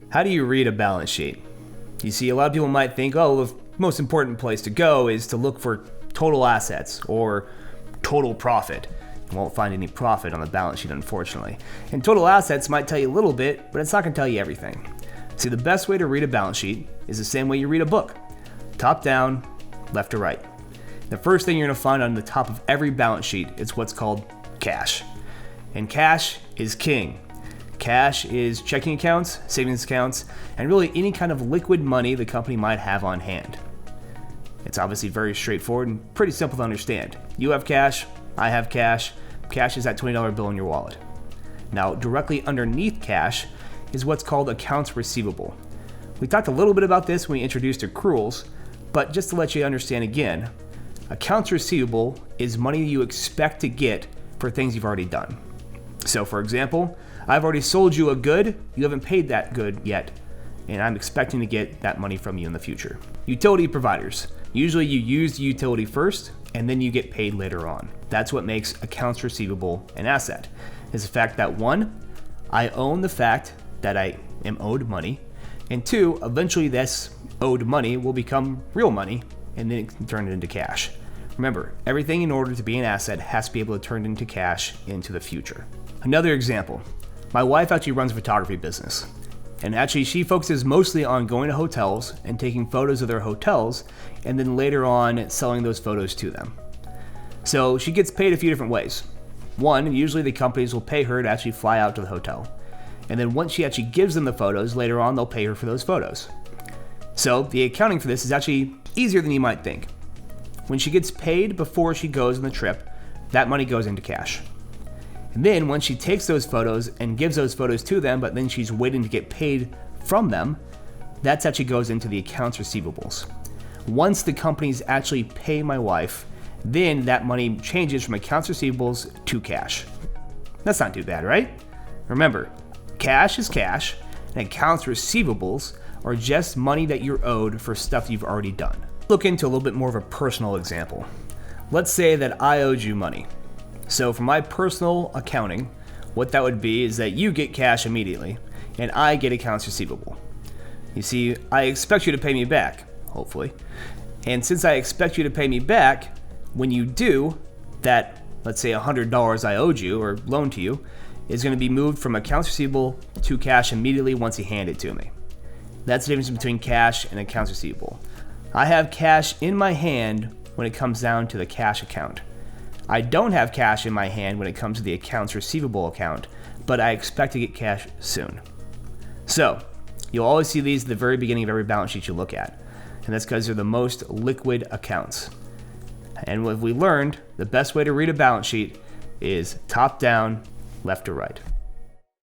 How do you read a balance sheet? You see, a lot of people might think, oh, the most important place to go is to look for total assets or total profit. You won't find any profit on the balance sheet, unfortunately. And total assets might tell you a little bit, but it's not going to tell you everything. See, the best way to read a balance sheet is the same way you read a book. Top down, left to right. The first thing you're going to find on the top of every balance sheet is what's called cash. And cash is king. Cash is checking accounts, savings accounts, and really any kind of liquid money the company might have on hand. It's obviously very straightforward and pretty simple to understand. You have cash, I have cash. Cash is that $20 bill in your wallet. Now, directly underneath cash is what's called accounts receivable. We talked a little bit about this when we introduced accruals, but just to let you understand again, accounts receivable is money you expect to get for things you've already done. So for example, I've already sold you a good, you haven't paid that good yet, and I'm expecting to get that money from you in the future. Utility providers. Usually you use the utility first, and then you get paid later on. That's what makes accounts receivable an asset, is the fact that one, I own the fact that I am owed money, and two, eventually this owed money will become real money, and then it can turn it into cash. Remember, everything in order to be an asset has to be able to turn into cash into the future. Another example, my wife actually runs a photography business. And actually she focuses mostly on going to hotels and taking photos of their hotels and then later on selling those photos to them. So she gets paid a few different ways. One, usually the companies will pay her to actually fly out to the hotel. And then once she actually gives them the photos, later on they'll pay her for those photos. So the accounting for this is actually easier than you might think. When she gets paid before she goes on the trip, that money goes into cash. And then once she takes those photos and gives those photos to them, but then she's waiting to get paid from them, that actually goes into the accounts receivables. Once the companies actually pay my wife, then that money changes from accounts receivables to cash. That's not too bad, right? Remember, cash is cash, and accounts receivables are just money that you're owed for stuff you've already done. Look into a little bit more of a personal example. Let's say that I owed you money. So for my personal accounting, what that would be is that you get cash immediately, and I get accounts receivable. You see, I expect you to pay me back, hopefully. And since I expect you to pay me back, when you do, that, let's say $100 I owed you or loaned to you, is going to be moved from accounts receivable to cash immediately once you hand it to me. That's the difference between cash and accounts receivable. I have cash in my hand when it comes down to the cash account. I don't have cash in my hand when it comes to the accounts receivable account, but I expect to get cash soon. So, you'll always see these at the very beginning of every balance sheet you look at, and that's because they're the most liquid accounts. And what we learned, the best way to read a balance sheet is top down, left to right.